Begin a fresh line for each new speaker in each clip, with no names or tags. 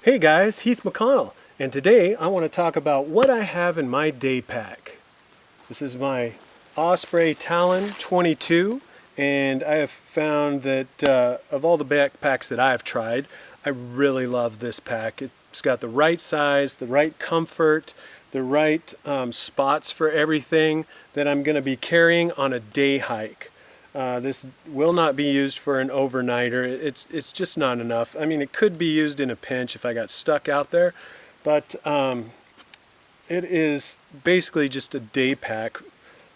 Hey guys, Heath McConnell, and today I want to talk about what I have in my day pack. This is my Osprey Talon 22, and I have found that of all the backpacks that I've tried, I really love this pack. It's got the right size, the right comfort, the right spots for everything that I'm going to be carrying on a day hike. This will not be used for an overnighter. It's just not enough. I mean, it could be used in a pinch if I got stuck out there, but it is basically just a day pack.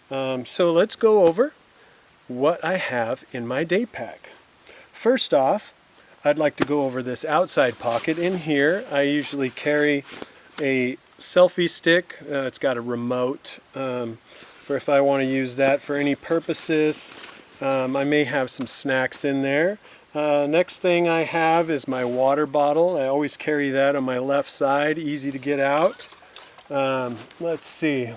So let's go over what I have in my day pack. First off, I'd like to go over this outside pocket. In here, I usually carry a selfie stick. It's got a remote for if I want to use that for any purposes. I may have some snacks in there. Next thing I have is my water bottle. I always carry that on my left side, easy to get out. Let's see.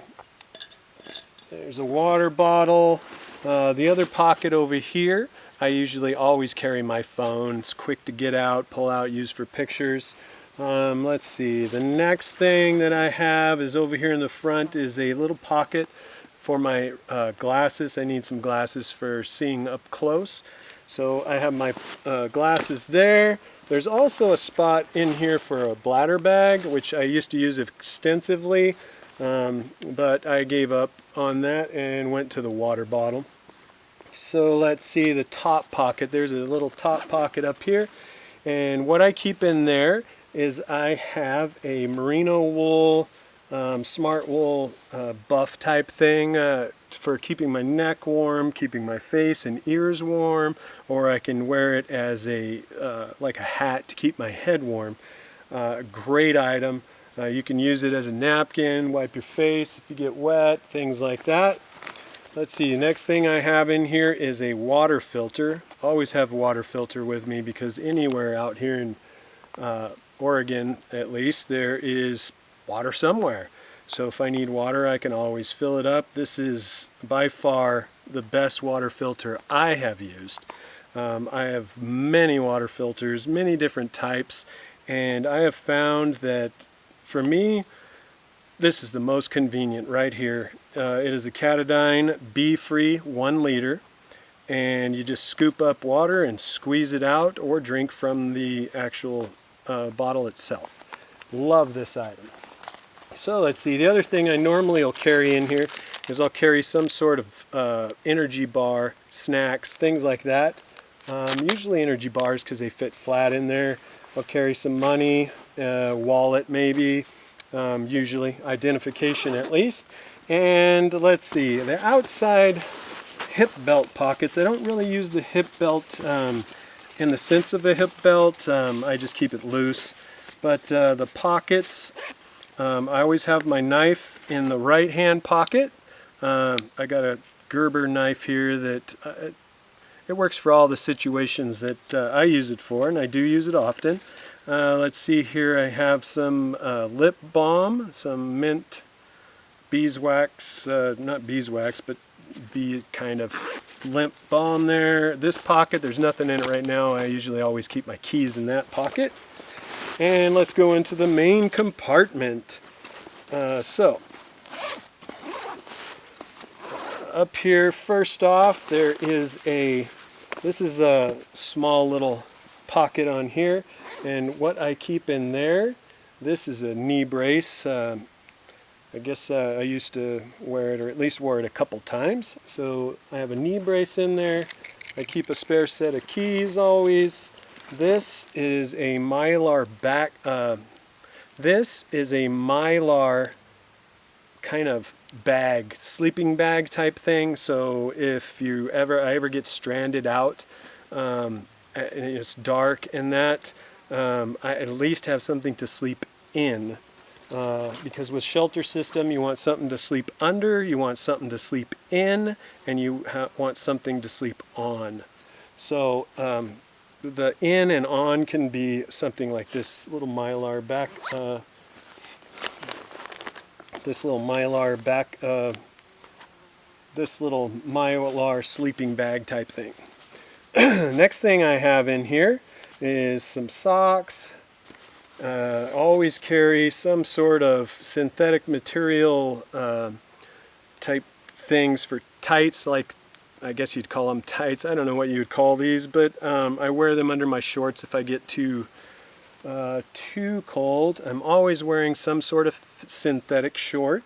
There's a water bottle. The other pocket over here, I usually always carry my phone. It's quick to get out, pull out, use for pictures. Let's see. The next thing that I have is over here in the front is a little pocket for my glasses. I need some glasses for seeing up close. So I have my glasses there. There's also a spot in here for a bladder bag, which I used to use extensively, but I gave up on that and went to the water bottle. So let's see the top pocket. There's a little top pocket up here. And what I keep in there is I have a merino wool smart wool buff type thing for keeping my neck warm, keeping my face and ears warm, or I can wear it as a like a hat to keep my head warm. Great item. You can use it as a napkin, wipe your face if you get wet, things like that. Let's see, the next thing I have in here is a water filter. Always have a water filter with me because anywhere out here in Oregon, at least, there is water somewhere. So if I need water, I can always fill it up. This is by far the best water filter I have used. I have many water filters, many different types, and I have found that for me, this is the most convenient right here. It is a Katadyn Bee-Free 1 liter, and you just scoop up water and squeeze it out or drink from the actual bottle itself. Love this item. So let's see, the other thing I normally will carry in here is I'll carry some sort of energy bar, snacks, things like that. Usually energy bars because they fit flat in there. I'll carry some money, wallet maybe, usually identification at least. And let's see, the outside hip belt pockets, I don't really use the hip belt in the sense of a hip belt. I just keep it loose. But the pockets, I always have my knife in the right hand pocket. I got a Gerber knife here that it works for all the situations that I use it for, and I do use it often. Let's see here, I have some lip balm, some mint beeswax, not beeswax, but bee kind of lip balm there. This pocket, there's nothing in it right now. I usually always keep my keys in that pocket. And let's go into the main compartment. So, up here, first off, this is a small little pocket on here. And what I keep in there, this is a knee brace. I guess I used to wear it, or at least wore it a couple times. So I have a knee brace in there. I keep a spare set of keys always. This is a Mylar kind of bag, sleeping bag type thing. So if I ever get stranded out, and it's dark and that, I at least have something to sleep in. Because with shelter system, you want something to sleep under, you want something to sleep in, and you want something to sleep on. So the in and on can be something like this little Mylar sleeping bag type thing. Next thing I have in here is some socks, Always carry some sort of synthetic material type things for tights, like I guess you'd call them tights. I don't know what you would call these, but I wear them under my shorts if I get too cold. I'm always wearing some sort of synthetic short.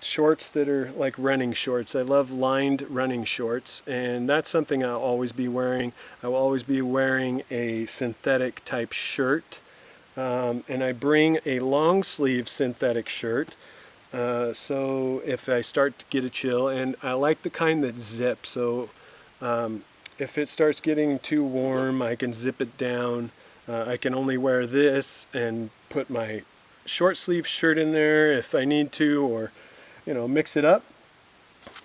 Shorts that are like running shorts. I love lined running shorts, and that's something I'll always be wearing. I will always be wearing a synthetic type shirt, and I bring a long sleeve synthetic shirt, so if I start to get a chill, and I like the kind that zips, so if it starts getting too warm I can zip it down. I can only wear this and put my short sleeve shirt in there if I need to, or mix it up.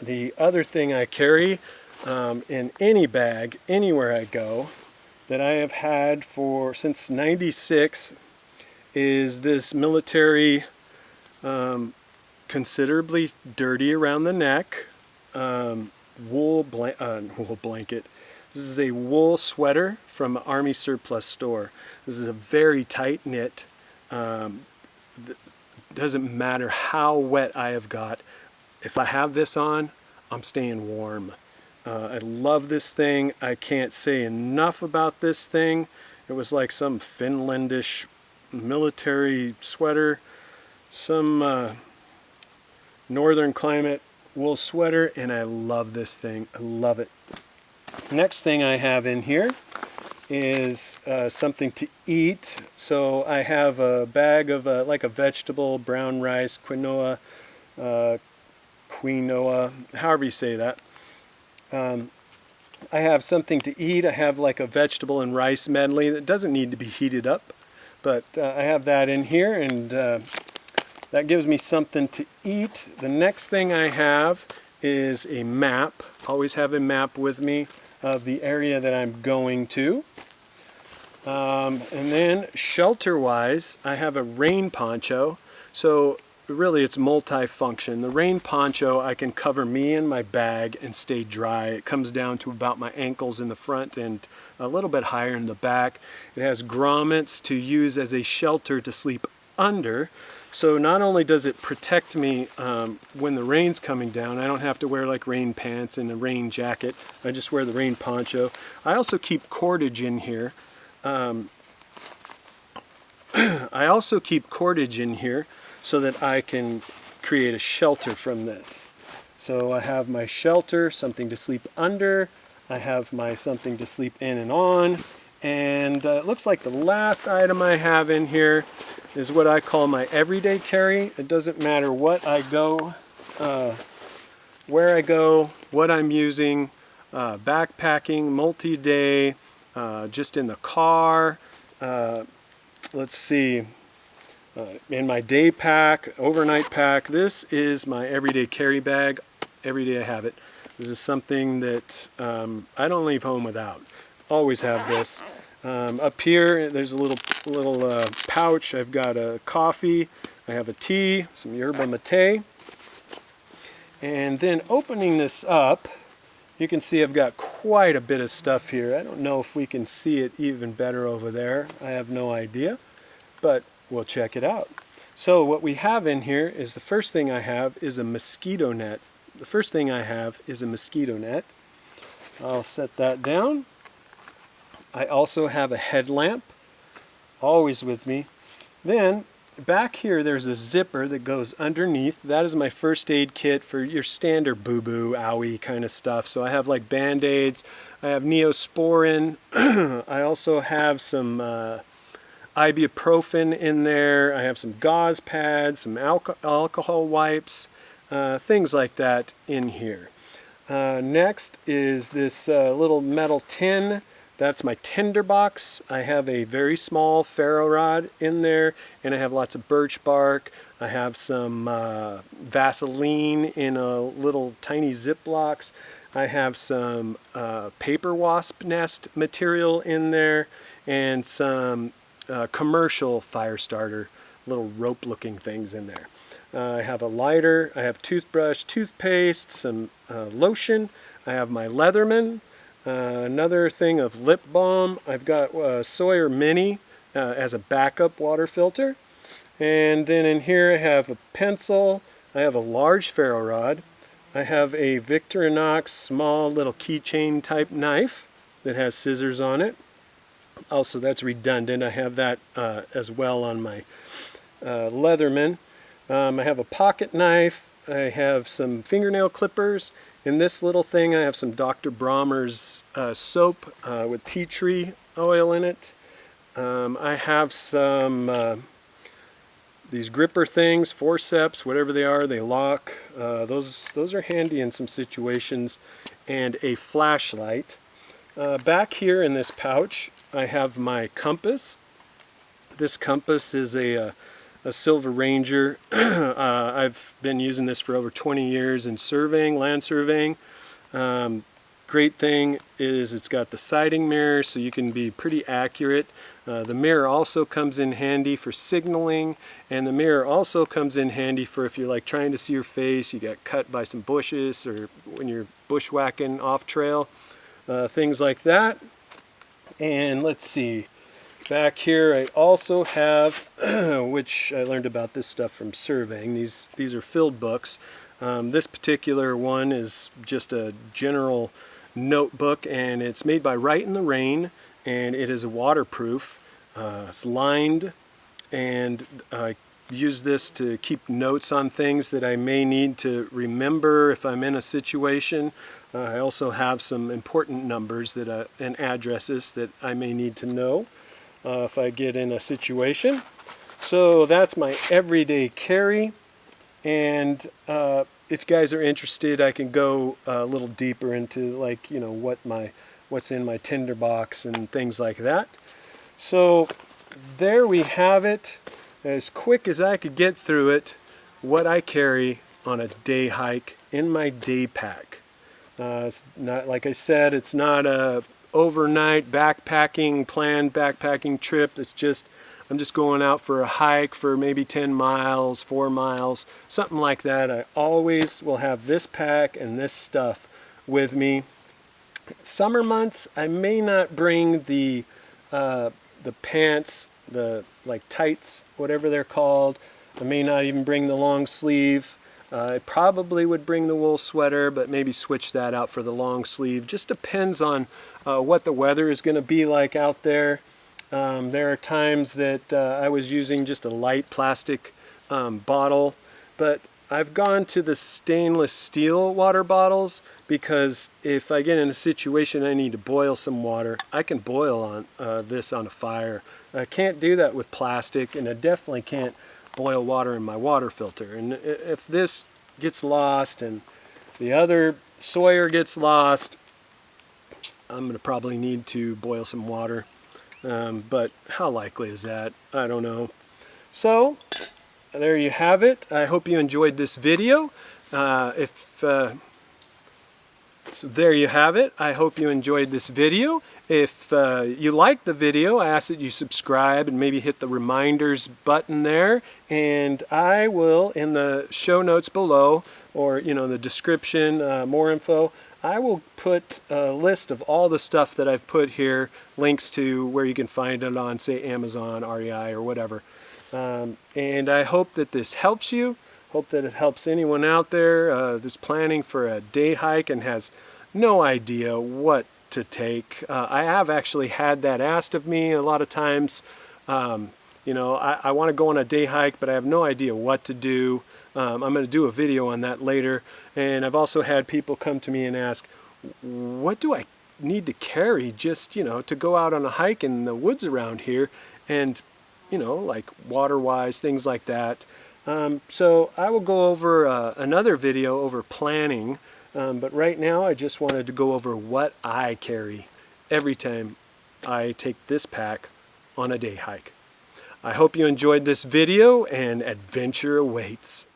The other thing I carry in any bag anywhere I go that I have had since '96 is this military, considerably dirty around the neck, wool blanket. This is a wool sweater from an Army surplus store. This is a very tight knit. Doesn't matter how wet I have got. If I have this on, I'm staying warm. I love this thing. I can't say enough about this thing. It was like some Finlandish military sweater, some northern climate wool sweater, and I love this thing. I love it. Next thing I have in here is something to eat. So I have a bag of like a vegetable, brown rice, quinoa, however you say that. I have something to eat. I have like a vegetable and rice medley that doesn't need to be heated up, but I have that in here, and that gives me something to eat. The next thing I have is a map. Always have a map with me of the area that I'm going to. And then shelter-wise, I have a rain poncho. So really it's multi-function. The rain poncho, I can cover me and my bag and stay dry. It comes down to about my ankles in the front and a little bit higher in the back. It has grommets to use as a shelter to sleep under. So not only does it protect me when the rain's coming down, I don't have to wear like rain pants and a rain jacket. I just wear the rain poncho. I also keep cordage in here. So that I can create a shelter from this. So I have my shelter, something to sleep under. I have my something to sleep in and on. And it looks like the last item I have in here is what I call my everyday carry. It doesn't matter what I go, where I go, what I'm using, backpacking, multi-day, just in the car. Let's see, in my day pack, overnight pack. This is my everyday carry bag. Every day I have it. This is something that I don't leave home without. Always have this. Up here, there's a little pouch. I've got a coffee. I have a tea, some yerba mate. And then opening this up, you can see I've got quite a bit of stuff here. I don't know if we can see it even better over there. I have no idea, but we'll check it out. So what we have in here is, the first thing I have is a mosquito net. The first thing I have is a mosquito net. I'll set that down. I also have a headlamp, always with me. Then back here there's a zipper that goes underneath. That is my first aid kit for your standard boo-boo, owie kind of stuff. So I have like Band-Aids, I have Neosporin, I also have some ibuprofen in there, I have some gauze pads, some alcohol wipes, things like that in here. Next is this little metal tin. That's my tinder box. I have a very small ferro rod in there, and I have lots of birch bark. I have some Vaseline in a little tiny Ziplocs. I have some paper wasp nest material in there, and some commercial fire starter, little rope looking things in there. I have a lighter, I have toothbrush-Toothpaste, some lotion, I have my Leatherman, another thing of lip balm. I've got Sawyer Mini as a backup water filter. And then in here I have a pencil, I have a large ferro rod, I have a Victorinox small little keychain type knife that has scissors on it. Also, that's redundant. I have that as well on my Leatherman. I have a pocket knife. I have some fingernail clippers. In this little thing I have some Dr. Brommer's soap with tea tree oil in it. I have some these gripper things, Forceps, whatever they are, they lock. Those are handy in some situations. And a flashlight. Back here in this pouch I have my compass. This compass is a Silva Ranger. I've been using this for over 20 years in surveying, land surveying. Great thing is it's got the sighting mirror, so you can be pretty accurate. The mirror also comes in handy for signaling, and the mirror also comes in handy for if you're like trying to see your face, you got cut by some bushes, or when you're bushwhacking off trail, things like that. And let's see. Back here I also have, which I learned about this stuff from surveying, these are filled books. This particular one is just a general notebook, and it's made by Right in the Rain, and it is waterproof. It's lined, and I use this to keep notes on things that I may need to remember if I'm in a situation. I also have some important numbers that and addresses that I may need to know if I get in a situation. So that's my everyday carry, and if you guys are interested, I can go a little deeper into, like, you know, what's in my tinderbox and things like that. So there we have it, as quick as I could get through it, what I carry on a day hike in my day pack. It's not, like I said, it's not a overnight backpacking, planned backpacking trip. It's just, I'm just going out for a hike for maybe 10 miles, 4 miles, something like that. I always will have this pack and this stuff with me. Summer months, I may not bring the pants, the like tights, whatever they're called. I may not even bring the long sleeve. I probably would bring the wool sweater, but maybe switch that out for the long sleeve. Just depends on what the weather is going to be like out there. There are times that I was using just a light plastic bottle, but I've gone to the stainless steel water bottles because if I get in a situation I need to boil some water, I can boil on this on a fire. I can't do that with plastic, and I definitely can't boil water in my water filter. And if this gets lost and the other Sawyer gets lost, I'm going to probably need to boil some water. But how likely is that? I don't know. So there you have it. I hope you enjoyed this video. So there you have it. I hope you enjoyed this video. If you liked the video, I ask that you subscribe and maybe hit the reminders button there. And I will, in the show notes below, or in the description, more info, I will put a list of all the stuff that I've put here, links to where you can find it on, say, Amazon, REI, or whatever. And I hope that this helps you. Hope that it helps anyone out there that's planning for a day hike and has no idea what to take. I have actually had that asked of me a lot of times. I want to go on a day hike, but I have no idea what to do. I'm going to do a video on that later. And I've also had people come to me and ask, what do I need to carry just, to go out on a hike in the woods around here? And, like water-wise, things like that. So I will go over another video over planning, but right now I just wanted to go over what I carry every time I take this pack on a day hike. I hope you enjoyed this video, and adventure awaits.